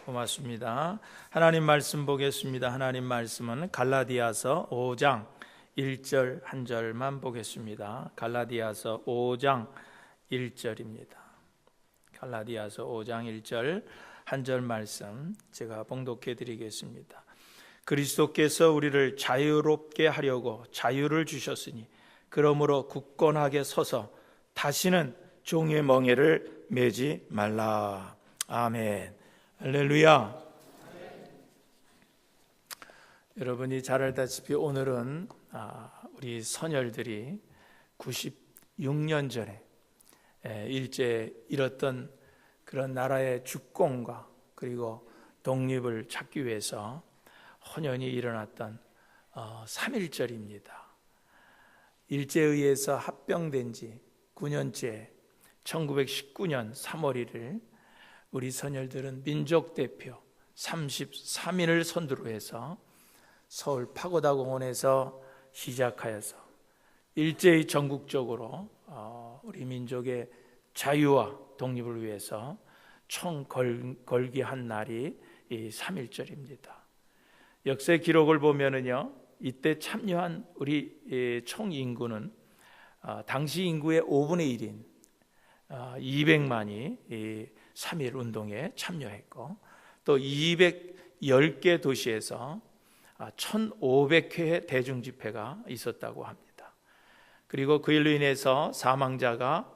고맙습니다. 하나님 말씀 보겠습니다. 하나님 말씀은 갈라디아서 5장 1절 한 절만 보겠습니다. 갈라디아서 5장 1절입니다. 갈라디아서 5장 1절 한 절 말씀 제가 봉독해 드리겠습니다. 그리스도께서 우리를 자유롭게 하려고 자유를 주셨으니 그러므로 굳건하게 서서 다시는 종의 멍에를 매지 말라. 아멘. 할렐루야. 여러분이 잘 알다시피 오늘은 우리 선열들이 96년 전에 일제 잃었던 그런 나라의 주권과 그리고 독립을 찾기 위해서 혼연히 일어났던 3.1절입니다. 일제에 의해서 합병된 지 9년째 1919년 3월 1일 우리 선열들은 민족대표 33인을 선두로 해서 서울 파고다 공원에서 시작하여서 일제히 전국적으로 우리 민족의 자유와 독립을 위해서 총 걸기 한 날이 이 3.1절입니다. 역사의 기록을 보면은요, 이때 참여한 우리 총 인구는 당시 인구의 5분의 1인 200만이 이 3.1 운동에 참여했고, 또 210개 도시에서 1500회의 대중집회가 있었다고 합니다. 그리고 그 일로 인해서 사망자가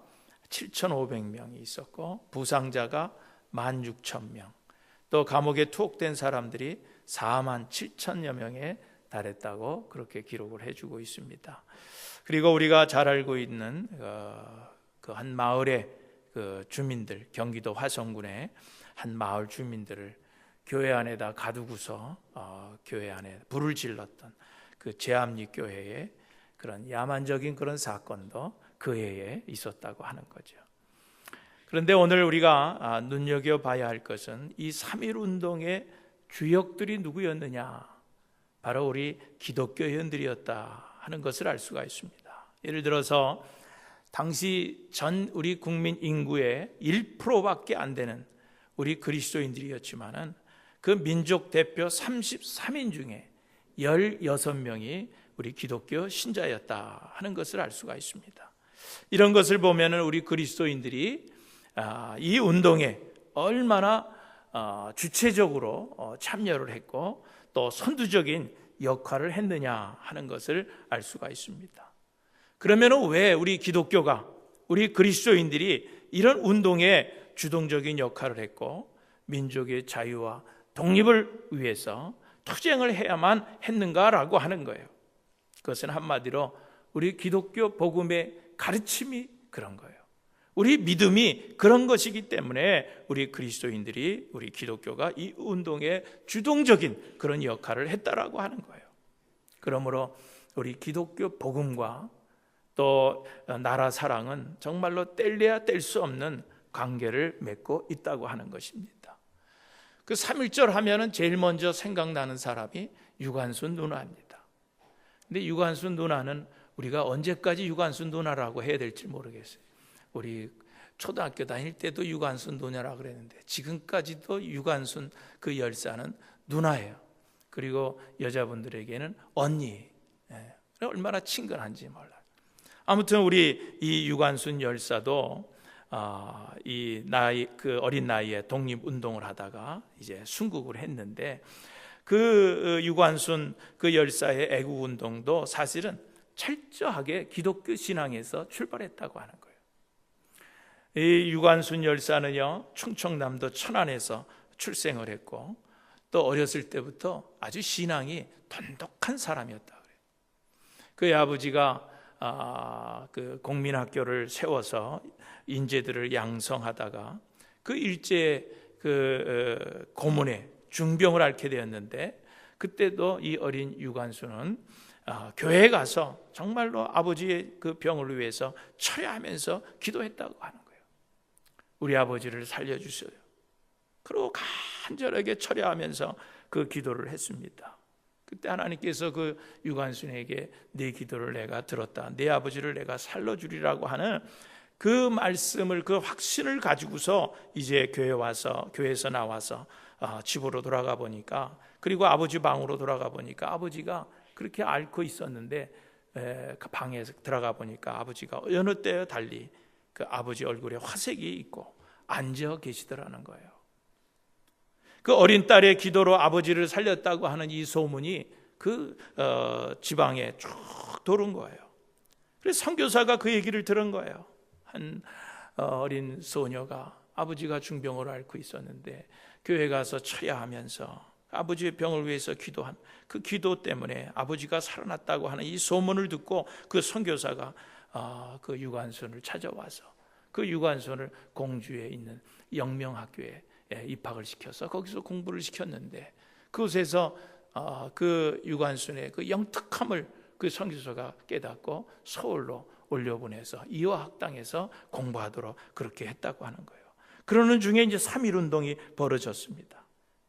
7,500명이 있었고 부상자가 16,000명, 또 감옥에 투옥된 사람들이 47,000여 명에 달했다고 그렇게 기록을 해주고 있습니다. 그리고 우리가 잘 알고 있는 그 한 마을의 그 주민들, 경기도 화성군의 한 마을 주민들을 교회 안에다 가두고서 교회 안에 불을 질렀던 그 제암리 교회의 그런 야만적인 그런 사건도 그 해에 있었다고 하는 거죠. 그런데 오늘 우리가 눈여겨봐야 할 것은 이 3.1 운동의 주역들이 누구였느냐, 바로 우리 기독교인들이었다 하는 것을 알 수가 있습니다. 예를 들어서 당시 전 우리 국민 인구의 1%밖에 안 되는 우리 그리스도인들이었지만은 그 민족 대표 33인 중에 16명이 우리 기독교 신자였다 하는 것을 알 수가 있습니다. 이런 것을 보면은 우리 그리스도인들이 이 운동에 얼마나 주체적으로 참여를 했고 또 선두적인 역할을 했느냐 하는 것을 알 수가 있습니다. 그러면 왜 우리 기독교가, 우리 그리스도인들이 이런 운동에 주동적인 역할을 했고 민족의 자유와 독립을 위해서 투쟁을 해야만 했는가라고 하는 거예요. 그것은 한마디로 우리 기독교 복음의 가르침이 그런 거예요. 우리 믿음이 그런 것이기 때문에 우리 그리스도인들이, 우리 기독교가 이 운동에 주동적인 그런 역할을 했다라고 하는 거예요. 그러므로 우리 기독교 복음과 또 나라 사랑은 정말로 뗄래야 뗄 수 없는 관계를 맺고 있다고 하는 것입니다. 그 3.1절 하면은 제일 먼저 생각나는 사람이 유관순 누나입니다. 근데 유관순 누나는 우리가 언제까지 유관순 누나라고 해야 될지 모르겠어요. 우리 초등학교 다닐 때도 유관순 누나라고 그랬는데 지금까지도 유관순 그 열사는 누나예요. 그리고 여자분들에게는 언니. 얼마나 친근한지 몰라요. 아무튼 우리 이 유관순 열사도 이 나이, 그 어린 나이에 독립 운동을 하다가 이제 순국을 했는데 그 유관순 그 열사의 애국 운동도 사실은 철저하게 기독교 신앙에서 출발했다고 하는 거예요. 이 유관순 열사는요, 충청남도 천안에서 출생을 했고 또 어렸을 때부터 아주 신앙이 돈독한 사람이었다 그래요. 그의 아버지가 그 공민학교를 세워서 인재들을 양성하다가 그 일제 그 고문에 중병을 앓게 되었는데 그때도 이 어린 유관순은 교회에 가서 정말로 아버지의 그 병을 위해서 철야하면서 기도했다고 하는 거예요. 우리 아버지를 살려주세요. 그리고 간절하게 철야하면서 그 기도를 했습니다. 그때 하나님께서 그 유관순에게 네 기도를 내가 들었다, 네 아버지를 내가 살려주리라고 하는 그 말씀을, 그 확신을 가지고서 이제 교회에서 나와서 집으로 돌아가 보니까, 그리고 아버지 방으로 돌아가 보니까 아버지가 그렇게 앓고 있었는데, 그 방에 들어가 보니까 아버지가 여느 때와 달리 그 아버지 얼굴에 화색이 있고 앉아 계시더라는 거예요. 그 어린 딸의 기도로 아버지를 살렸다고 하는 이 소문이 그 지방에 쭉 도는 거예요. 그래서 선교사가 그 얘기를 들은 거예요. 한 어린 소녀가 아버지가 중병으로 앓고 있었는데 교회 가서 처야하면서 아버지의 병을 위해서 기도한 그 기도 때문에 아버지가 살아났다고 하는 이 소문을 듣고 그 선교사가 그 유관순을 찾아와서 그 유관순을 공주에 있는 영명학교에 입학을 시켜서 거기서 공부를 시켰는데, 그곳에서 그 유관순의 그 영특함을 그 선교사가 깨닫고 서울로 올려보내서 이화학당에서 공부하도록 그렇게 했다고 하는 거예요. 그러는 중에 이제 3.1운동이 벌어졌습니다.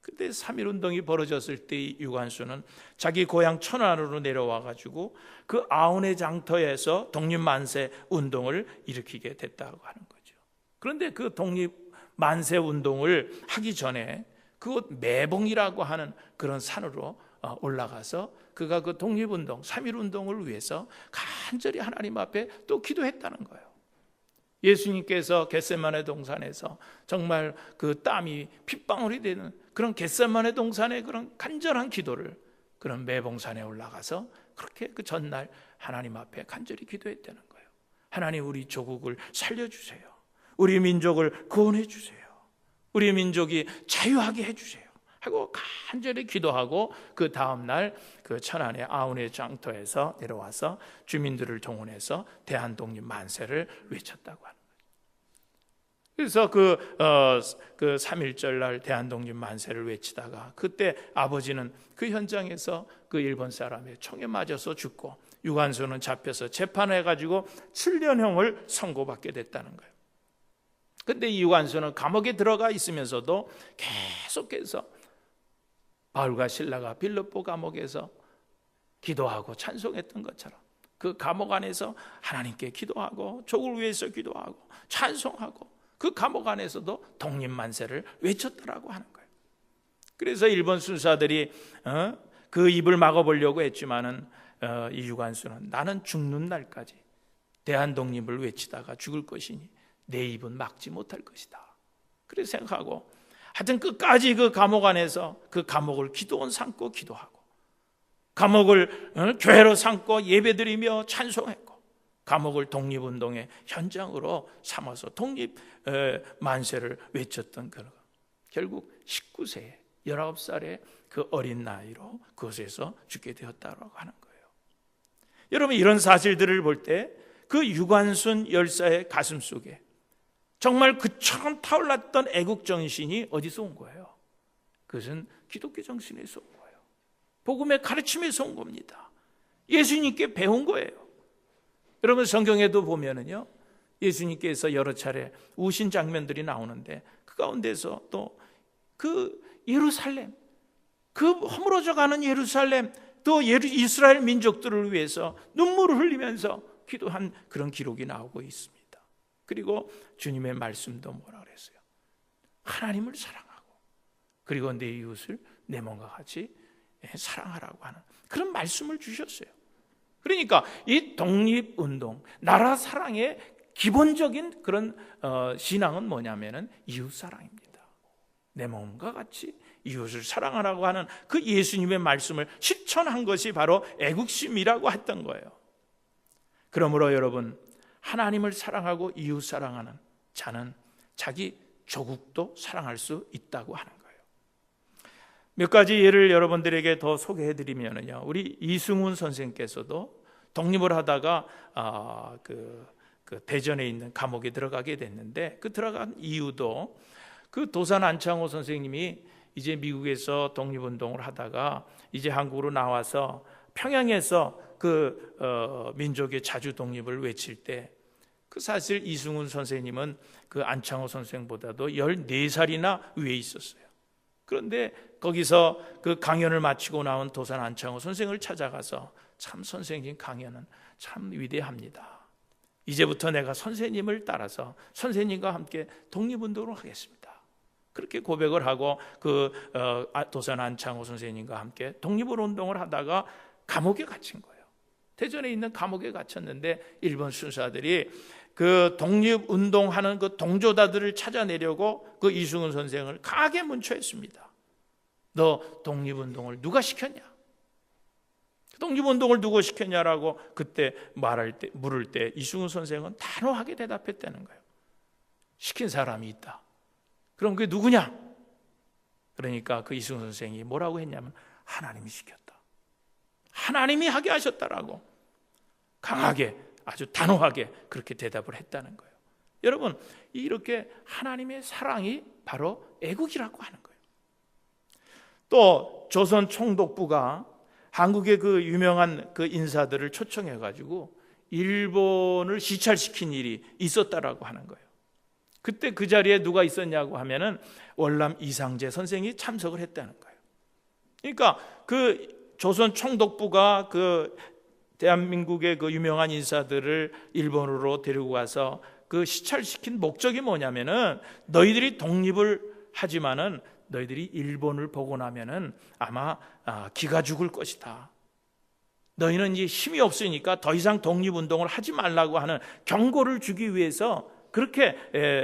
그때 3.1운동이 벌어졌을 때 유관순은 자기 고향 천안으로 내려와 가지고 그 아운의 장터에서 독립만세 운동을 일으키게 됐다고 하는 거죠. 그런데 그 독립만세 운동을 하기 전에 그곳 매봉이라고 하는 그런 산으로 올라가서 그가 그 독립운동, 3.1운동을 위해서 간절히 하나님 앞에 또 기도했다는 거예요. 예수님께서 겟세마네 동산에서 정말 그 땀이 핏방울이 되는 그런 겟세마네 동산의 그런 간절한 기도를 그런 매봉산에 올라가서 그렇게 그 전날 하나님 앞에 간절히 기도했다는 거예요. 하나님, 우리 조국을 살려주세요. 우리 민족을 구원해 주세요. 우리 민족이 자유하게 해주세요 하고 간절히 기도하고, 그 다음날 그 천안의 아운의 장터에서 내려와서 주민들을 동원해서 대한독립 만세를 외쳤다고 하는 거예요. 그래서 그 3.1절 날 대한독립 만세를 외치다가 그때 아버지는 그 현장에서 그 일본 사람의 총에 맞아서 죽고, 유관순은 잡혀서 재판해가지고 7년형을 선고받게 됐다는 거예요. 근데 이 유관순은 감옥에 들어가 있으면서도 계속해서 바울과 실라가 빌립보 감옥에서 기도하고 찬송했던 것처럼 그 감옥 안에서 하나님께 기도하고 조국을 위해서 기도하고 찬송하고 그 감옥 안에서도 독립만세를 외쳤더라고 하는 거예요. 그래서 일본 순사들이 그 입을 막아보려고 했지만은 이 유관순은 나는 죽는 날까지 대한독립을 외치다가 죽을 것이니 내 입은 막지 못할 것이다. 그래서 생각하고 하여튼 끝까지 그 감옥 안에서 그 감옥을 기도원 삼고 기도하고, 감옥을 교회로 삼고 예배드리며 찬송했고, 감옥을 독립운동의 현장으로 삼아서 독립 만세를 외쳤던 그런, 결국 19세 19살의 그 어린 나이로 그곳에서 죽게 되었다고 하는 거예요. 여러분, 이런 사실들을 볼 때 그 유관순 열사의 가슴 속에 정말 그처럼 타올랐던 애국 정신이 어디서 온 거예요? 그것은 기독교 정신에서 온 거예요. 복음의 가르침에서 온 겁니다. 예수님께 배운 거예요. 여러분, 성경에도 보면은요, 예수님께서 여러 차례 우신 장면들이 나오는데 그 가운데서 또 그 예루살렘, 그 허물어져가는 예루살렘, 또 이스라엘 민족들을 위해서 눈물을 흘리면서 기도한 그런 기록이 나오고 있습니다. 그리고 주님의 말씀도 뭐라 그랬어요? 하나님을 사랑하고 그리고 내 이웃을 내 몸과 같이 사랑하라고 하는 그런 말씀을 주셨어요. 그러니까 이 독립운동, 나라 사랑의 기본적인 그런 신앙은 뭐냐면은 이웃사랑입니다. 내 몸과 같이 이웃을 사랑하라고 하는 그 예수님의 말씀을 실천한 것이 바로 애국심이라고 했던 거예요. 그러므로 여러분, 하나님을 사랑하고 이웃 사랑하는 자는 자기 조국도 사랑할 수 있다고 하는 거예요. 몇 가지 예를 여러분들에게 더 소개해드리면요, 우리 이승훈 선생께서도 독립을 하다가 그 대전에 있는 감옥에 들어가게 됐는데, 그 들어간 이유도 그 도산 안창호 선생님이 이제 미국에서 독립운동을 하다가 이제 한국으로 나와서 평양에서 그 민족의 자주 독립을 외칠 때, 그 사실 이승훈 선생님은 그 안창호 선생보다도 14살이나 위에 있었어요. 그런데 거기서 그 강연을 마치고 나온 도산 안창호 선생을 찾아가서 참 선생님 강연은 참 위대합니다. 이제부터 내가 선생님을 따라서 선생님과 함께 독립운동을 하겠습니다. 그렇게 고백을 하고 도선 안창호 선생님과 함께 독립운동을 하다가 감옥에 갇힌 거예요. 대전에 있는 감옥에 갇혔는데 일본 순사들이 그 독립운동하는 그 동조자들을 찾아내려고 그 이승훈 선생을 강하게 문초했습니다. 너 독립운동을 누가 시켰냐? 독립운동을 누가 시켰냐라고 그때 물을 때 이승훈 선생은 단호하게 대답했다는 거예요. 시킨 사람이 있다. 그럼 그게 누구냐? 그러니까 그 이승훈 선생이 뭐라고 했냐면 하나님이 시켰다. 하나님이 하게 하셨다라고 강하게 아주 단호하게 그렇게 대답을 했다는 거예요. 여러분, 이렇게 하나님의 사랑이 바로 애국이라고 하는 거예요. 또 조선 총독부가 한국의 그 유명한 그 인사들을 초청해 가지고 일본을 시찰시킨 일이 있었다라고 하는 거예요. 그때 그 자리에 누가 있었냐고 하면은 월남 이상재 선생이 참석을 했다는 거예요. 그러니까 그 조선 총독부가 그 대한민국의 그 유명한 인사들을 일본으로 데리고 가서 그 시찰시킨 목적이 뭐냐면은 너희들이 독립을 하지만은 너희들이 일본을 보고 나면은 아마 기가 죽을 것이다. 너희는 이제 힘이 없으니까 더 이상 독립운동을 하지 말라고 하는 경고를 주기 위해서 그렇게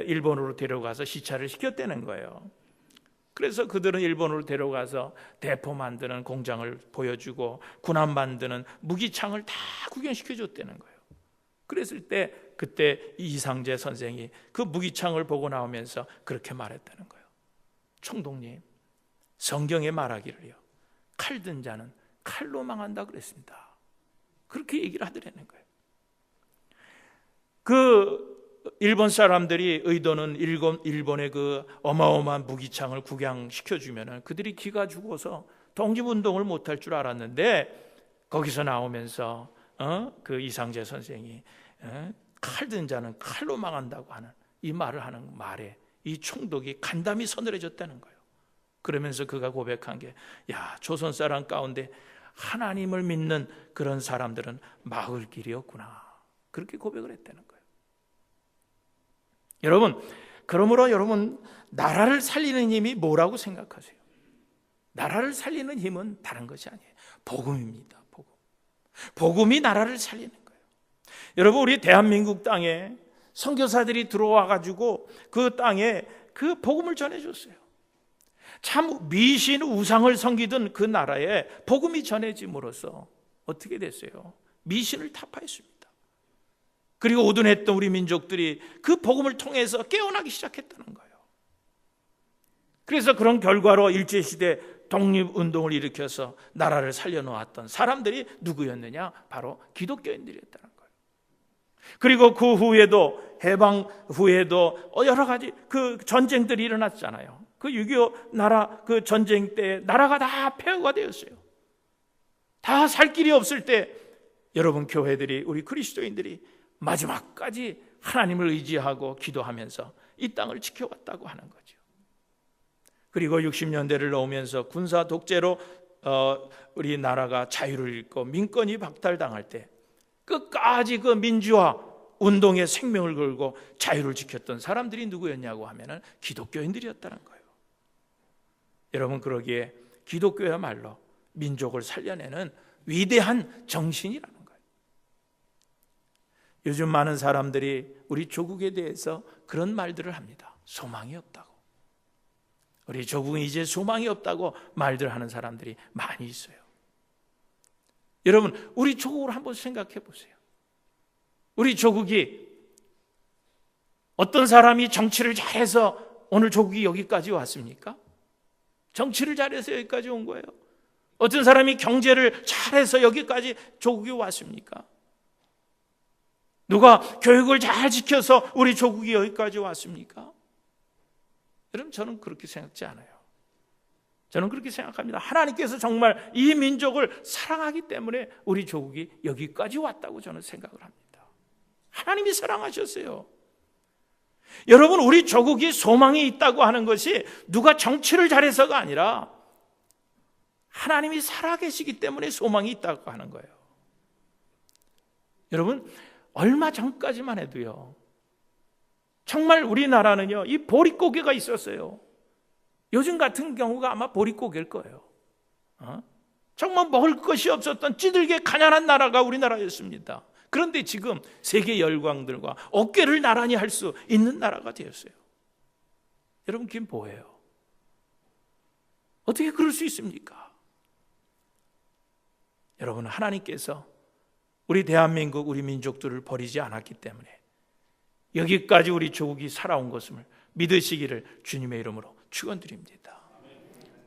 일본으로 데려가서 시찰을 시켰다는 거예요. 그래서 그들은 일본으로 데려가서 대포 만드는 공장을 보여주고 군함 만드는 무기창을 다 구경시켜줬다는 거예요. 그랬을 때 그때 이상재 선생이 그 무기창을 보고 나오면서 그렇게 말했다는 거예요. 총독님, 성경에 말하기를요, 칼 든 자는 칼로 망한다 그랬습니다. 그렇게 얘기를 하더라는 거예요. 그 일본 사람들이 의도는 일본의 그 어마어마한 무기창을 구경시켜주면 그들이 기가 죽어서 독립운동을 못할 줄 알았는데 거기서 나오면서 그 이상재 선생이 칼 든 자는 칼로 망한다고 하는 이 말을 하는 말에 이 총독이 간담이 서늘해졌다는 거예요. 그러면서 그가 고백한 게, 야, 조선 사람 가운데 하나님을 믿는 그런 사람들은 막을 길이 없구나. 그렇게 고백을 했다는 거예요. 여러분, 그러므로 여러분, 나라를 살리는 힘이 뭐라고 생각하세요? 나라를 살리는 힘은 다른 것이 아니에요. 복음입니다. 복음. 복음이 나라를 살리는 거예요. 여러분, 우리 대한민국 땅에 선교사들이 들어와 가지고 그 땅에 그 복음을 전해줬어요. 참 미신 우상을 섬기던 그 나라에 복음이 전해짐으로써 어떻게 됐어요? 미신을 타파했습니다. 그리고 오둔했던 우리 민족들이 그 복음을 통해서 깨어나기 시작했다는 거예요. 그래서 그런 결과로 일제시대 독립운동을 일으켜서 나라를 살려놓았던 사람들이 누구였느냐? 바로 기독교인들이었다는 거예요. 그리고 그 후에도 해방 후에도 여러 가지 그 전쟁들이 일어났잖아요. 그 6.25 나라 그 전쟁 때 나라가 다 폐허가 되었어요. 다 살 길이 없을 때 여러분 교회들이, 우리 그리스도인들이 마지막까지 하나님을 의지하고 기도하면서 이 땅을 지켜왔다고 하는 거죠. 그리고 60년대를 넘으면서 군사 독재로 우리 나라가 자유를 잃고 민권이 박탈당할 때 끝까지 그 민주화 운동에 생명을 걸고 자유를 지켰던 사람들이 누구였냐고 하면은 기독교인들이었다는 거예요. 여러분, 그러기에 기독교야말로 민족을 살려내는 위대한 정신이라는 거예요. 요즘 많은 사람들이 우리 조국에 대해서 그런 말들을 합니다. 소망이 없다고. 우리 조국은 이제 소망이 없다고 말들 하는 사람들이 많이 있어요. 여러분, 우리 조국을 한번 생각해 보세요. 우리 조국이 어떤 사람이 정치를 잘해서 오늘 조국이 여기까지 왔습니까? 정치를 잘해서 여기까지 온 거예요. 어떤 사람이 경제를 잘해서 여기까지 조국이 왔습니까? 누가 교육을 잘 지켜서 우리 조국이 여기까지 왔습니까? 여러분, 저는 그렇게 생각지 않아요. 저는 그렇게 생각합니다. 하나님께서 정말 이 민족을 사랑하기 때문에 우리 조국이 여기까지 왔다고 저는 생각을 합니다. 하나님이 사랑하셨어요. 여러분, 우리 조국이 소망이 있다고 하는 것이 누가 정치를 잘해서가 아니라 하나님이 살아계시기 때문에 소망이 있다고 하는 거예요. 여러분, 얼마 전까지만 해도요, 정말 우리나라는요, 이 보릿고개가 있었어요. 요즘 같은 경우가 아마 보릿고개일 거예요. 정말 먹을 것이 없었던 찌들게 가난한 나라가 우리나라였습니다. 그런데 지금 세계 열강들과 어깨를 나란히 할 수 있는 나라가 되었어요. 여러분, 그게 뭐예요? 어떻게 그럴 수 있습니까? 여러분, 하나님께서 우리 대한민국, 우리 민족들을 버리지 않았기 때문에 여기까지 우리 조국이 살아온 것을 믿으시기를 주님의 이름으로 축원드립니다.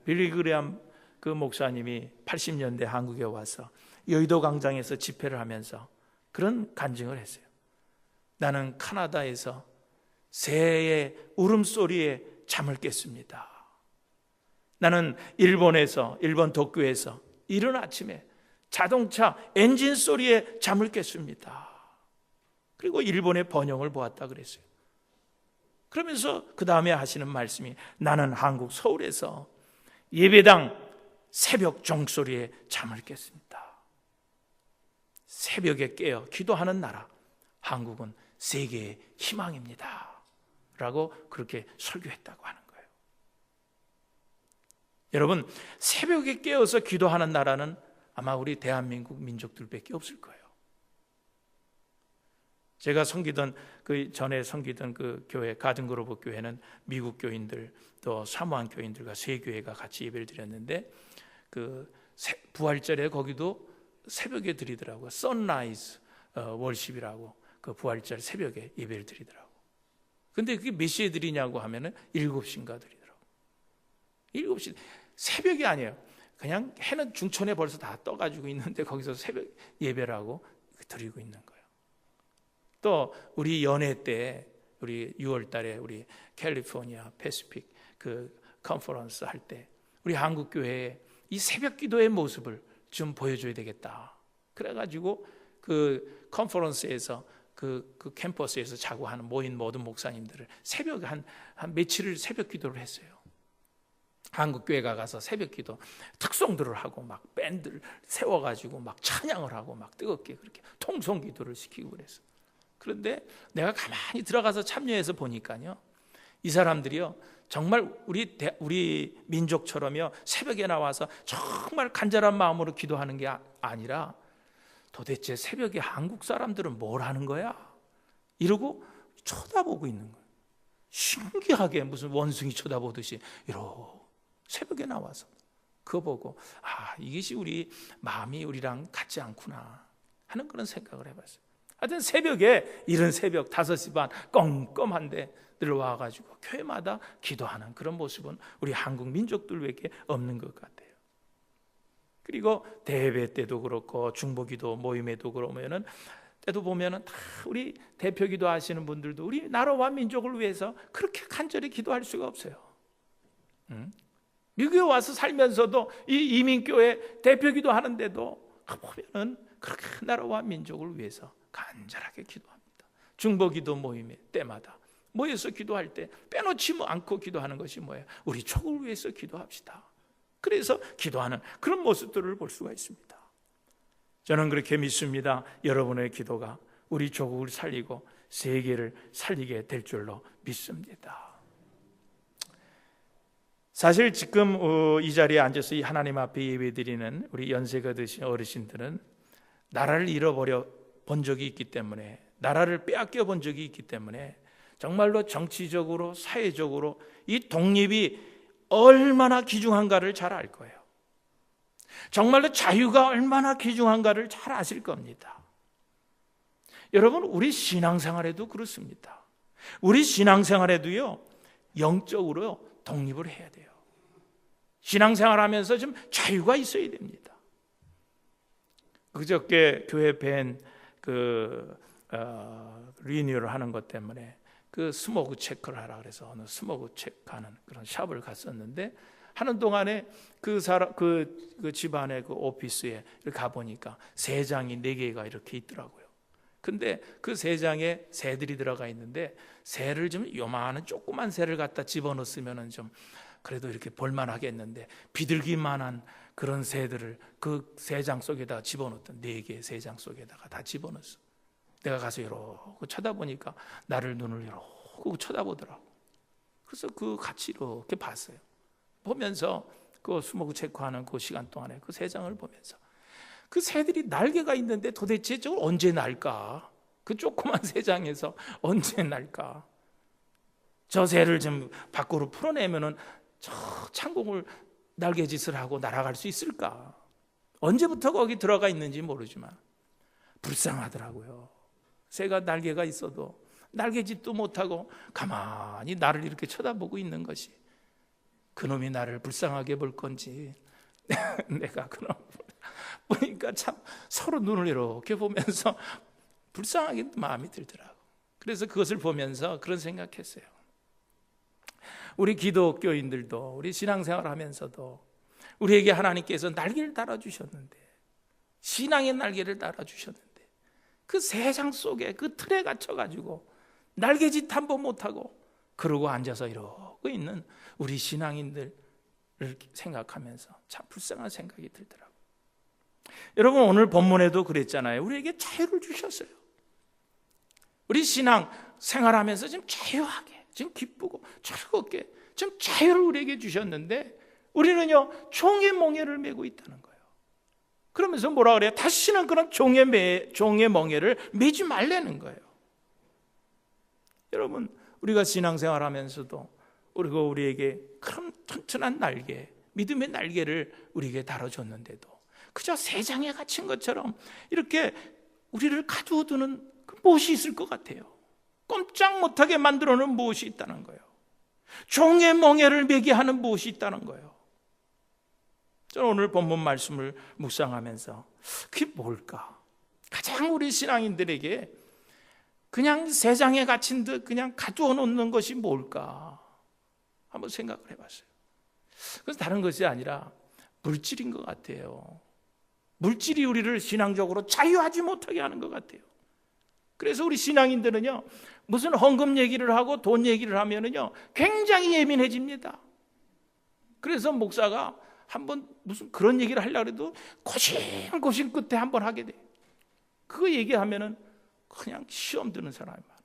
빌리 그레암 그 목사님이 80년대 한국에 와서 여의도 광장에서 집회를 하면서 그런 간증을 했어요. 나는 카나다에서 새의 울음소리에 잠을 깼습니다. 나는 일본 도쿄에서 이른 아침에 자동차 엔진 소리에 잠을 깼습니다. 그리고 일본의 번영을 보았다 그랬어요. 그러면서 그 다음에 하시는 말씀이, 나는 한국 서울에서 예배당 새벽 종소리에 잠을 깼습니다. 새벽에 깨어 기도하는 나라, 한국은 세계의 희망입니다 라고 그렇게 설교했다고 하는 거예요. 여러분, 새벽에 깨어서 기도하는 나라는 아마 우리 대한민국 민족들밖에 없을 거예요. 제가 섬기던 그 전에 섬기던 그 교회, 가든그로브 교회는 미국 교인들 또 사모안 교인들과 세 교회가 같이 예배를 드렸는데, 그 부활절에 거기도 새벽에 드리더라고요. 선라이즈 월십이라고 그 부활절 새벽에 예배를 드리더라고. 근데 그게 몇 시에 드리냐고 하면은 7시인가 드리더라고. 7시, 새벽이 아니에요. 그냥 해는 중천에 벌써 다 떠가지고 있는데 거기서 새벽 예배라고 드리고 있는 거예요. 또 우리 연회 때, 우리 6월 달에 우리 캘리포니아 패시픽 그 컨퍼런스 할 때 우리 한국 교회에 이 새벽 기도의 모습을 좀 보여줘야 되겠다. 그래가지고 그 컨퍼런스에서 그 캠퍼스에서 자고 하는 모인 모든 목사님들을 새벽 한 며칠을 새벽 기도를 했어요. 한국 교회가 가서 새벽 기도 특송들을 하고 막 밴드를 세워가지고 막 찬양을 하고 막 뜨겁게 그렇게 통성 기도를 시키고 그랬어요. 그런데 내가 가만히 들어가서 참여해서 보니까요, 이 사람들이요 정말 우리 민족처럼요 새벽에 나와서 정말 간절한 마음으로 기도하는 게 아니라, 도대체 새벽에 한국 사람들은 뭘 하는 거야? 이러고 쳐다보고 있는 거예요. 신기하게 무슨 원숭이 쳐다보듯이 이러고 새벽에 나와서 그거 보고, 이것이 우리 마음이 우리랑 같지 않구나 하는 그런 생각을 해봤어요. 하여튼 새벽에, 이른 새벽 5시 반 껌껌한데 들어와가지고 교회마다 기도하는 그런 모습은 우리 한국 민족들에게 없는 것 같아요. 그리고 대회 때도 그렇고 중보기도 모임에도 그러면은 때도 보면은 다 우리 대표기도 하시는 분들도 우리 나라와 민족을 위해서 그렇게 간절히 기도할 수가 없어요. 미국에 와서 살면서도 이 이민교회 대표기도 하는데도 보면은 그렇게 나라와 민족을 위해서 간절하게 기도합니다. 중보기도 모임에 때마다 모여서 기도할 때 빼놓지 않고 기도하는 것이 뭐예요? 우리 족을 위해서 기도합시다. 그래서 기도하는 그런 모습들을 볼 수가 있습니다. 저는 그렇게 믿습니다. 여러분의 기도가 우리 조국을 살리고 세계를 살리게 될 줄로 믿습니다. 사실 지금 이 자리에 앉아서 이 하나님 앞에 예배드리는 우리 연세가 드신 어르신들은 나라를 잃어버려 본 적이 있기 때문에, 나라를 빼앗겨 본 적이 있기 때문에 정말로 정치적으로 사회적으로 이 독립이 얼마나 귀중한가를 잘 알 거예요. 정말로 자유가 얼마나 귀중한가를 잘 아실 겁니다. 여러분, 우리 신앙생활에도 그렇습니다. 우리 신앙생활에도요 영적으로 독립을 해야 돼요. 신앙생활하면서 좀 자유가 있어야 됩니다. 그저께 교회 밴 리뉴얼을 하는 것 때문에 그 스모그 체크를 하라 그래서 어느 스모그 체크하는 그런 샵을 갔었는데, 하는 동안에 그 집안의 그 오피스에 가 보니까 새장이 4개가 이렇게 있더라고요. 근데 그 새장에 새들이 들어가 있는데, 새를 좀 요만한 조그만 새를 갖다 집어넣었으면은 좀 그래도 이렇게 볼만하겠는데, 비둘기만한 그런 새들을 그 새장 속에다가 집어넣었던 4개의 새장 속에다가 다 집어넣었어. 내가 가서 이러고 쳐다보니까 나를 눈을 이러고 쳐다보더라고. 그래서 그 같이 이렇게 봤어요. 보면서 그 스모그 체크하는 그 시간 동안에 그 새장을 보면서 그 새들이 날개가 있는데 도대체 저걸 언제 날까? 그 조그만 새장에서 언제 날까? 저 새를 좀 밖으로 풀어내면은 저 창공을 날개짓을 하고 날아갈 수 있을까? 언제부터 거기 들어가 있는지 모르지만 불쌍하더라고요. 새가 날개가 있어도 날개짓도 못하고 가만히 나를 이렇게 쳐다보고 있는 것이 그놈이 나를 불쌍하게 볼 건지 내가 그놈 보니까 참 서로 눈을 이렇게 보면서 불쌍하게 마음이 들더라고. 그래서 그것을 보면서 그런 생각했어요. 우리 기독교인들도 우리 신앙생활 하면서도 우리에게 하나님께서 날개를 달아주셨는데, 신앙의 날개를 달아주셨는데 그 세상 속에 그 틀에 갇혀가지고 날개짓 한 번 못하고 그러고 앉아서 이러고 있는 우리 신앙인들을 생각하면서 참 불쌍한 생각이 들더라고요. 여러분, 오늘 본문에도 그랬잖아요. 우리에게 자유를 주셨어요. 우리 신앙 생활하면서 좀 자유하게, 좀 기쁘고 즐겁게 좀 자유를 우리에게 주셨는데 우리는요 종의 멍에를 메고 있다는 거예요. 그러면서 뭐라 그래요? 다시는 그런 종의 멍에를 메지 말라는 거예요. 여러분, 우리가 신앙생활하면서도 우리에게 큰 튼튼한 날개, 믿음의 날개를 우리에게 달아줬는데도 그저 새장에 갇힌 것처럼 이렇게 우리를 가두어두는 무엇이 있을 것 같아요. 꼼짝 못하게 만들어놓은 무엇이 있다는 거예요. 종의 멍에를 매게 하는 무엇이 있다는 거예요. 저는 오늘 본문 말씀을 묵상하면서 그게 뭘까? 가장 우리 신앙인들에게 그냥 새장에 갇힌 듯 그냥 가두어 놓는 것이 뭘까? 한번 생각을 해봤어요. 그래서 다른 것이 아니라 물질인 것 같아요. 물질이 우리를 신앙적으로 자유하지 못하게 하는 것 같아요. 그래서 우리 신앙인들은요, 무슨 헌금 얘기를 하고 돈 얘기를 하면은요, 굉장히 예민해집니다. 그래서 목사가 한번 무슨 그런 얘기를 하려고 해도 고심고심 끝에 한번 하게 돼. 그거 얘기하면은 그냥 시험 드는 사람이 많아.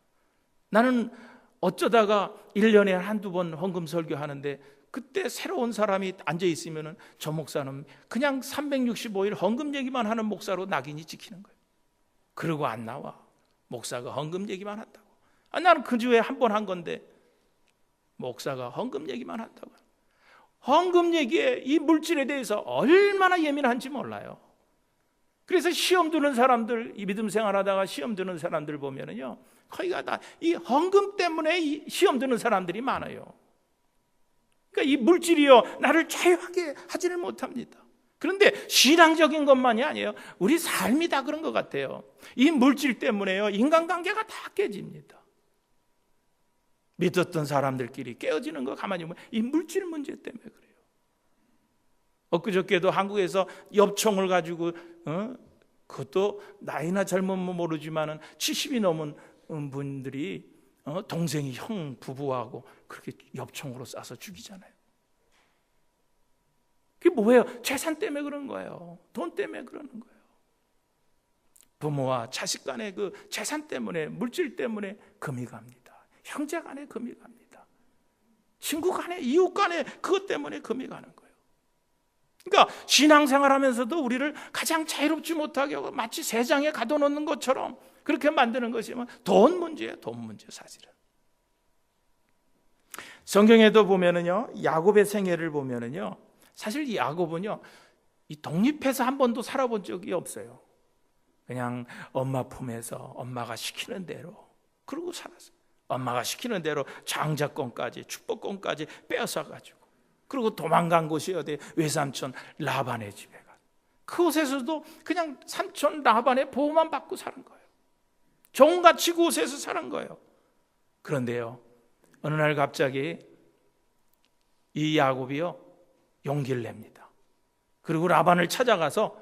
나는 어쩌다가 1년에 한두 번 헌금 설교하는데 그때 새로운 사람이 앉아 있으면은 저 목사는 그냥 365일 헌금 얘기만 하는 목사로 낙인이 찍히는 거예요. 그러고 안 나와. 목사가 헌금 얘기만 한다고. 나는 그 주에 한 번 한 건데 목사가 헌금 얘기만 한다고. 헌금 얘기에 이 물질에 대해서 얼마나 예민한지 몰라요. 그래서 시험 드는 사람들, 이 믿음 생활하다가 시험 드는 사람들 보면은요, 거기가 다 이 헌금 때문에 이 시험 드는 사람들이 많아요. 그러니까 이 물질이요, 나를 자유하게 하지를 못합니다. 그런데 신앙적인 것만이 아니에요. 우리 삶이 다 그런 것 같아요. 이 물질 때문에요, 인간관계가 다 깨집니다. 믿었던 사람들끼리 깨어지는 거 가만히 보면 이 물질 문제 때문에 그래요. 엊그저께도 한국에서 엽총을 가지고 그것도 나이나 젊으면 모르지만은 70이 넘은 분들이 동생이 형 부부하고 그렇게 엽총으로 쏴서 죽이잖아요. 그게 뭐예요? 재산 때문에 그런 거예요. 돈 때문에 그러는 거예요. 부모와 자식 간의 그 재산 때문에, 물질 때문에 금이 갑니다. 형제 간에 금이 갑니다. 친구 간에, 이웃 간에 그것 때문에 금이 가는 거예요. 그러니까 신앙생활하면서도 우리를 가장 자유롭지 못하게 하고 마치 새장에 가둬놓는 것처럼 그렇게 만드는 것이면 돈 문제예요. 돈 문제 사실은. 성경에도 보면은요, 야곱의 생애를 보면은요, 사실 이 야곱은요, 이 독립해서 한 번도 살아본 적이 없어요. 그냥 엄마 품에서 엄마가 시키는 대로 그러고 살았어요. 엄마가 시키는 대로 장자권까지 축복권까지 빼앗아가지고, 그리고 도망간 곳이 어디 외삼촌 라반의 집에 가. 그곳에서도 그냥 삼촌 라반의 보호만 받고 사는 거예요. 종같이 그곳에서 사는 거예요. 그런데요, 어느 날 갑자기 이 야곱이요 용기를 냅니다. 그리고 라반을 찾아가서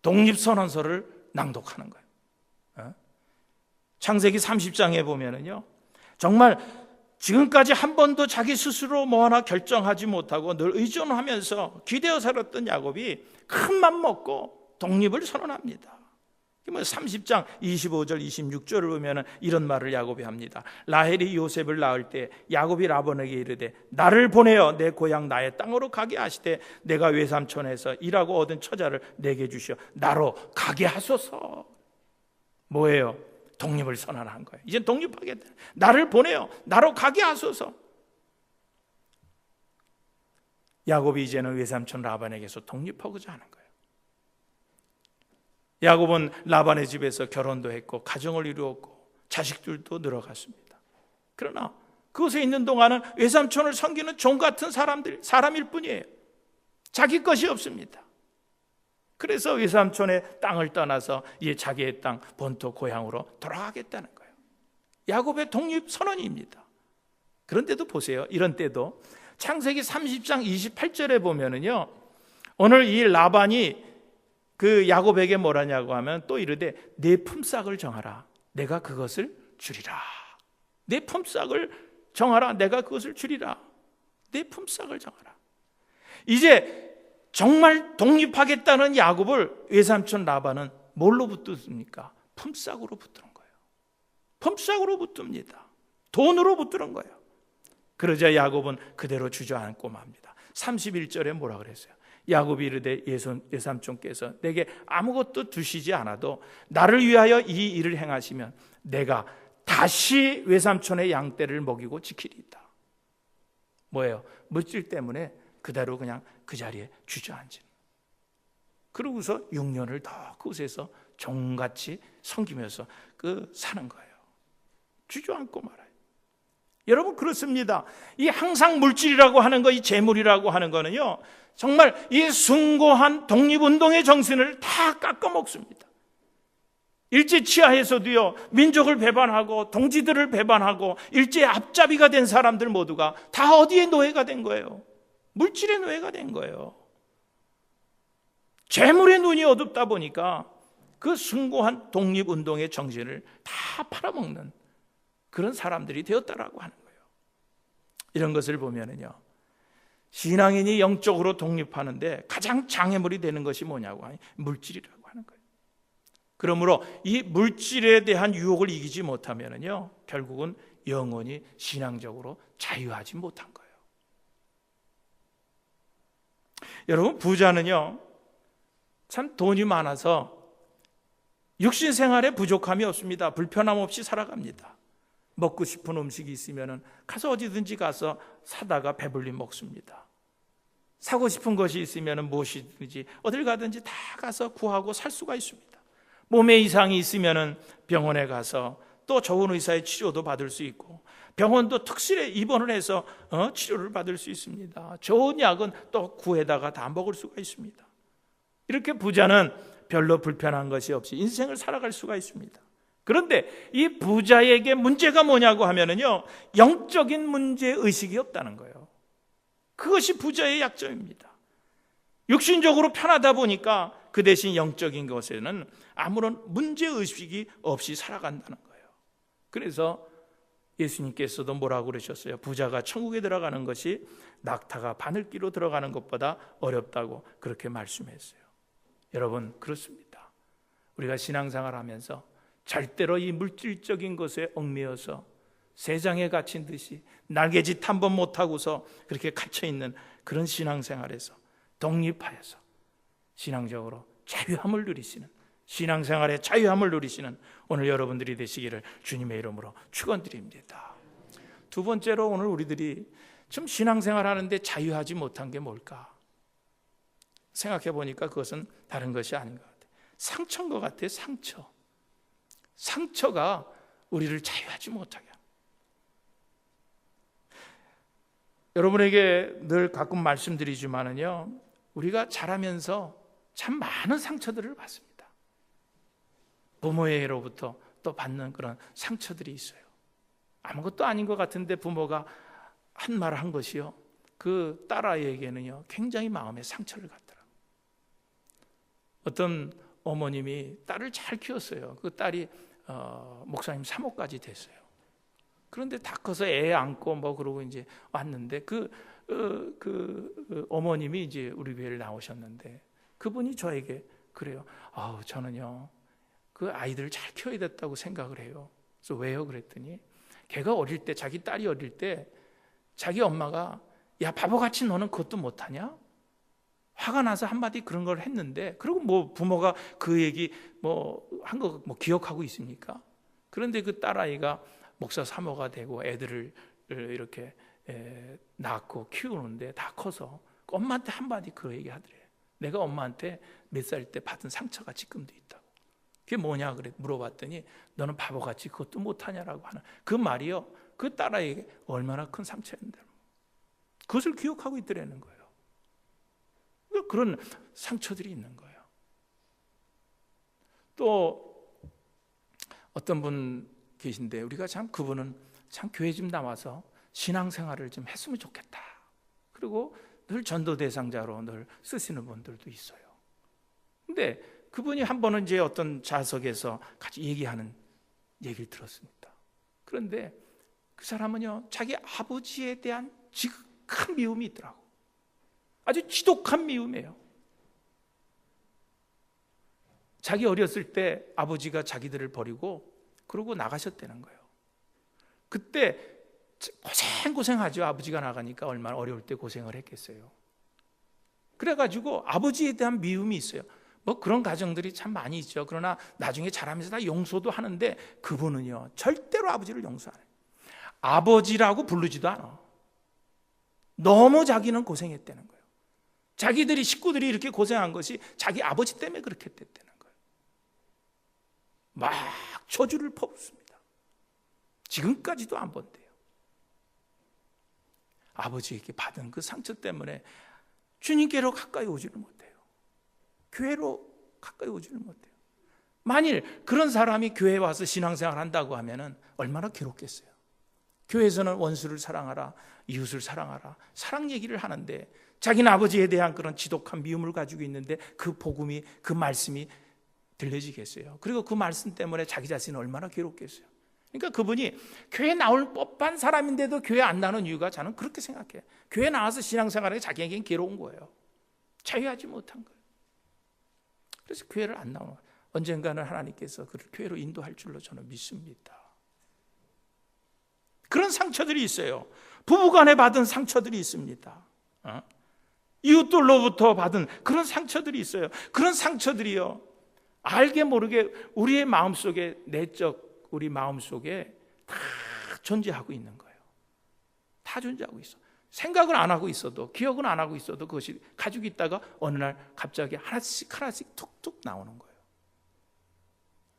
독립선언서를 낭독하는 거예요. 창세기 30장에 보면은요, 정말 지금까지 한 번도 자기 스스로 뭐 하나 결정하지 못하고 늘 의존하면서 기대어 살았던 야곱이 큰 맘 먹고 독립을 선언합니다. 30장 25절 26절을 보면 이런 말을 야곱이 합니다. 라헬이 요셉을 낳을 때 야곱이 라반에게 이르되 나를 보내어 내 고향 나의 땅으로 가게 하시되 내가 외삼촌에서 일하고 얻은 처자를 내게 주시어 나로 가게 하소서. 뭐예요? 독립을 선언한 거예요. 이제 독립하겠다. 나를 보내어 나로 가게 하소서. 야곱이 이제는 외삼촌 라반에게서 독립하고자 하는 거예요. 야곱은 라반의 집에서 결혼도 했고 가정을 이루었고 자식들도 늘어갔습니다. 그러나 그곳에 있는 동안은 외삼촌을 섬기는 종 같은 사람일 뿐이에요. 자기 것이 없습니다. 그래서 외삼촌의 땅을 떠나서 이제 자기의 땅 본토 고향으로 돌아가겠다는 거예요. 야곱의 독립 선언입니다. 그런데도 보세요. 이런 때도 창세기 30장 28절에 보면은요, 오늘 이 라반이 그 야곱에게 뭐라냐고 하면 또 이르되 내 품삯을 정하라. 내가 그것을 주리라. 내 품삯을 정하라. 내가 그것을 주리라. 내 품삯을 정하라. 이제 정말 독립하겠다는 야곱을 외삼촌 라반은 뭘로 붙듭니까? 품삯으로 붙드는 거예요. 품삯으로 붙듭니다. 돈으로 붙드는 거예요. 그러자 야곱은 그대로 주저앉고 맙니다. 31절에 뭐라 그랬어요? 야곱이 이르되 외삼촌께서 내게 아무것도 주시지 않아도 나를 위하여 이 일을 행하시면 내가 다시 외삼촌의 양떼를 먹이고 지키리이다. 뭐예요? 물질 때문에 그대로 그냥 그 자리에 주저앉은. 그러고서 6년을 더 그곳에서 종같이 섬기면서 사는 거예요. 주저앉고 말아요. 여러분 그렇습니다. 이 항상 물질이라고 하는 거, 이 재물이라고 하는 거는요, 정말 이 숭고한 독립운동의 정신을 다 깎아먹습니다. 일제 치하에서도요, 민족을 배반하고 동지들을 배반하고 일제 앞잡이가 된 사람들 모두가 다 어디에 노예가 된 거예요? 물질의 노예가 된 거예요. 재물의 눈이 어둡다 보니까 그 숭고한 독립운동의 정신을 다 팔아먹는 그런 사람들이 되었다라고 하는 거예요. 이런 것을 보면은요, 신앙인이 영적으로 독립하는데 가장 장애물이 되는 것이 뭐냐고 하니 물질이라고 하는 거예요. 그러므로 이 물질에 대한 유혹을 이기지 못하면은요, 결국은 영원히 신앙적으로 자유하지 못한 거예요. 여러분, 부자는요, 참 돈이 많아서 육신 생활에 부족함이 없습니다. 불편함 없이 살아갑니다. 먹고 싶은 음식이 있으면 가서 어디든지 가서 사다가 배불리 먹습니다. 사고 싶은 것이 있으면 무엇이든지 어딜 가든지 다 가서 구하고 살 수가 있습니다. 몸에 이상이 있으면 병원에 가서 또 좋은 의사의 치료도 받을 수 있고, 병원도 특실에 입원을 해서 치료를 받을 수 있습니다. 좋은 약은 또 구해다가 다 먹을 수가 있습니다. 이렇게 부자는 별로 불편한 것이 없이 인생을 살아갈 수가 있습니다. 그런데 이 부자에게 문제가 뭐냐고 하면은요, 영적인 문제의식이 없다는 거예요. 그것이 부자의 약점입니다. 육신적으로 편하다 보니까 그 대신 영적인 것에는 아무런 문제의식이 없이 살아간다는 거예요. 그래서 예수님께서도 뭐라고 그러셨어요? 부자가 천국에 들어가는 것이 낙타가 바늘기로 들어가는 것보다 어렵다고 그렇게 말씀했어요. 여러분, 그렇습니다. 우리가 신앙생활 하면서 절대로 이 물질적인 것에 얽매여서 세상에 갇힌 듯이 날개짓 한 번 못하고서 그렇게 갇혀있는 그런 신앙생활에서 독립하여서 신앙적으로 자유함을 누리시는, 신앙생활의 자유함을 누리시는 오늘 여러분들이 되시기를 주님의 이름으로 축원드립니다. 두 번째로, 오늘 우리들이 좀 신앙생활 하는데 자유하지 못한 게 뭘까? 생각해 보니까 그것은 다른 것이 아닌 것 같아요. 상처인 것 같아요. 상처가 우리를 자유하지 못하게 합니다. 여러분에게 늘 가끔 말씀드리지만은요, 우리가 자라면서 참 많은 상처들을 받습니다. 부모에게로부터 또 받는 그런 상처들이 있어요. 아무것도 아닌 것 같은데 부모가 한 말 한 것이요, 그 딸아이에게는요 굉장히 마음에 상처를 갖더라고요. 어떤 어머님이 딸을 잘 키웠어요. 그 딸이 목사님 사모까지 됐어요. 그런데 다 커서 애 안고 뭐 그러고 이제 왔는데 그 어머님이 이제 우리 교회를 나오셨는데 그분이 저에게 그래요. 저는요 그 아이들을 잘 키워야 됐다고 생각을 해요. 그래서 왜요? 그랬더니 걔가 어릴 때, 자기 딸이 어릴 때 자기 엄마가 야, 바보같이 너는 그것도 못하냐? 화가 나서 한마디 그런 걸 했는데, 그리고 뭐 부모가 그 얘기 한 거 기억하고 있습니까? 그런데 그 딸아이가 목사 사모가 되고 애들을 이렇게 낳고 키우는데 다 커서 엄마한테 한마디 그 얘기 하더래요. 내가 엄마한테 몇 살 때 받은 상처가 지금도 있다고. 그게 뭐냐 그래 물어봤더니 너는 바보같이 그것도 못하냐라고 하는 그 말이요, 그 딸아이에게 얼마나 큰 상처였는데 그것을 기억하고 있더라는 거예요. 그런 상처들이 있는 거예요. 또 어떤 분 계신데 우리가 참 그분은 참 교회 좀 나와서 신앙생활을 좀 했으면 좋겠다. 그리고 늘 전도 대상자로 늘 쓰시는 분들도 있어요. 근데 그분이 한 번은 이제 어떤 좌석에서 같이 얘기하는 얘기를 들었습니다. 그런데 그 사람은요, 자기 아버지에 대한 지극한 미움이 있더라고. 아주 지독한 미움이에요. 자기 어렸을 때 아버지가 자기들을 버리고 그러고 나가셨다는 거예요. 그때 고생하죠. 아버지가 나가니까 얼마나 어려울 때 고생을 했겠어요. 그래가지고 아버지에 대한 미움이 있어요. 뭐 그런 가정들이 참 많이 있죠. 그러나 나중에 자라면서 다 용서도 하는데 그분은요, 절대로 아버지를 용서 안 해요. 아버지라고 부르지도 않아. 너무 자기는 고생했다는 거예요. 자기들이 식구들이 이렇게 고생한 것이 자기 아버지 때문에 그렇게 됐다는 거예요. 막 저주를 퍼붓습니다. 지금까지도 안 본대요. 아버지에게 받은 그 상처 때문에 주님께로 가까이 오지를 못해요. 교회로 가까이 오지를 못해요. 만일 그런 사람이 교회에 와서 신앙생활 한다고 하면 얼마나 괴롭겠어요. 교회에서는 원수를 사랑하라, 이웃을 사랑하라, 사랑 얘기를 하는데 자기는 아버지에 대한 그런 지독한 미움을 가지고 있는데 그 복음이, 그 말씀이 들려지겠어요. 그리고 그 말씀 때문에 자기 자신은 얼마나 괴롭겠어요. 그러니까 그분이 교회 나올 법한 사람인데도 교회 안 나오는 이유가 저는 그렇게 생각해요. 교회 나와서 신앙생활하기 자기에겐 괴로운 거예요. 자유하지 못한 거예요. 그래서 교회를 안 나오는 거예요. 언젠가는 하나님께서 그를 교회로 인도할 줄로 저는 믿습니다. 그런 상처들이 있어요. 부부간에 받은 상처들이 있습니다. 이웃들로부터 받은 그런 상처들이 있어요. 그런 상처들이요, 알게 모르게 우리의 마음속에, 내적 우리 마음속에 다 존재하고 있는 거예요. 다 존재하고 있어. 생각을 안 하고 있어도, 기억은 안 하고 있어도 그것이 가지고 있다가 어느 날 갑자기 하나씩 툭툭 나오는 거예요.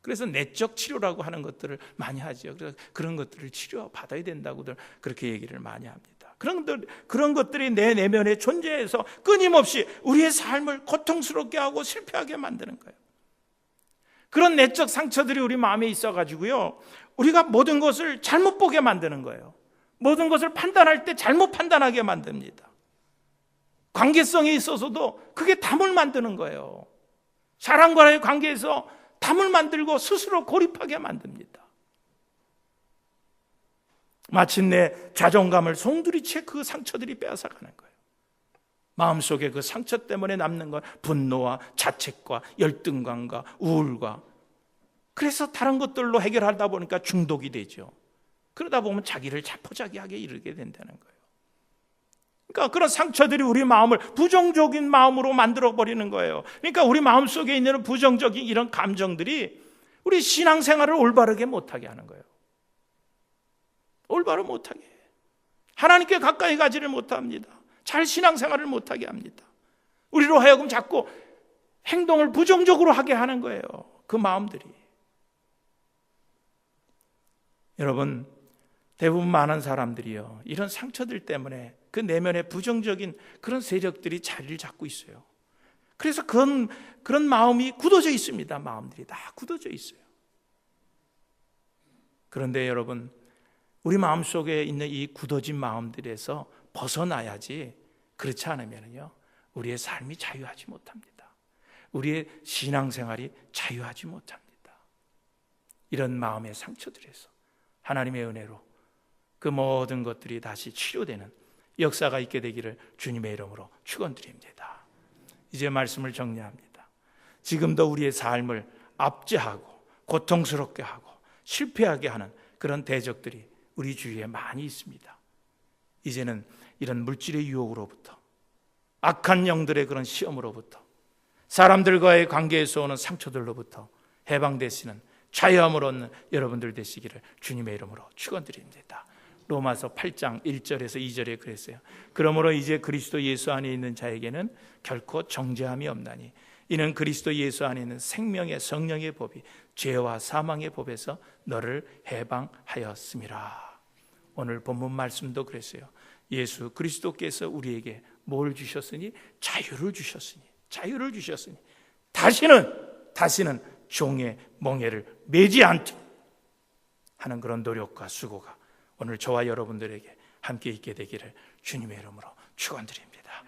그래서 내적 치료라고 하는 것들을 많이 하죠. 그래서 그런 것들을 치료받아야 된다고들 그렇게 얘기를 많이 합니다. 그런 것들이 내 내면에 존재해서 끊임없이 우리의 삶을 고통스럽게 하고 실패하게 만드는 거예요. 그런 내적 상처들이 우리 마음에 있어가지고요, 우리가 모든 것을 잘못 보게 만드는 거예요. 모든 것을 판단할 때 잘못 판단하게 만듭니다. 관계성에 있어서도 그게 담을 만드는 거예요. 사람과의 관계에서 담을 만들고 스스로 고립하게 만듭니다. 마침내 자존감을 송두리째 그 상처들이 빼앗아가는 거예요. 마음속에 그 상처 때문에 남는 건 분노와 자책과 열등감과 우울과, 그래서 다른 것들로 해결하다 보니까 중독이 되죠. 그러다 보면 자기를 자포자기하게 이르게 된다는 거예요. 그러니까 그런 상처들이 우리 마음을 부정적인 마음으로 만들어버리는 거예요. 그러니까 우리 마음속에 있는 부정적인 이런 감정들이 우리 신앙생활을 올바르게 못하게 하는 거예요. 올바로 못하게 해요. 하나님께 가까이 가지를 못합니다. 잘 신앙생활을 못하게 합니다. 우리로 하여금 자꾸 행동을 부정적으로 하게 하는 거예요. 그 마음들이. 여러분, 대부분 많은 사람들이요, 이런 상처들 때문에 그 내면에 부정적인 그런 세력들이 자리를 잡고 있어요. 그래서 그런 마음이 굳어져 있습니다. 마음들이 다 굳어져 있어요. 그런데 여러분, 우리 마음속에 있는 이 굳어진 마음들에서 벗어나야지, 그렇지 않으면요, 우리의 삶이 자유하지 못합니다. 우리의 신앙생활이 자유하지 못합니다. 이런 마음의 상처들에서 하나님의 은혜로 그 모든 것들이 다시 치료되는 역사가 있게 되기를 주님의 이름으로 축원드립니다. 이제 말씀을 정리합니다. 지금도 우리의 삶을 압제하고 고통스럽게 하고 실패하게 하는 그런 대적들이 우리 주위에 많이 있습니다. 이제는 이런 물질의 유혹으로부터, 악한 영들의 그런 시험으로부터, 사람들과의 관계에서 오는 상처들로부터 해방되시는 자유함을 얻는 여러분들 되시기를 주님의 이름으로 축원드립니다. 로마서 8장 1절에서 2절에 그랬어요. 그러므로 이제 그리스도 예수 안에 있는 자에게는 결코 정죄함이 없나니 이는 그리스도 예수 안에 있는 생명의 성령의 법이 죄와 사망의 법에서 너를 해방하였음이라. 오늘 본문 말씀도 그랬어요. 예수 그리스도께서 우리에게 뭘 주셨으니? 자유를 주셨으니 다시는 종의 멍에를 매지 않도록 하는 그런 노력과 수고가 오늘 저와 여러분들에게 함께 있게 되기를 주님의 이름으로 축원드립니다.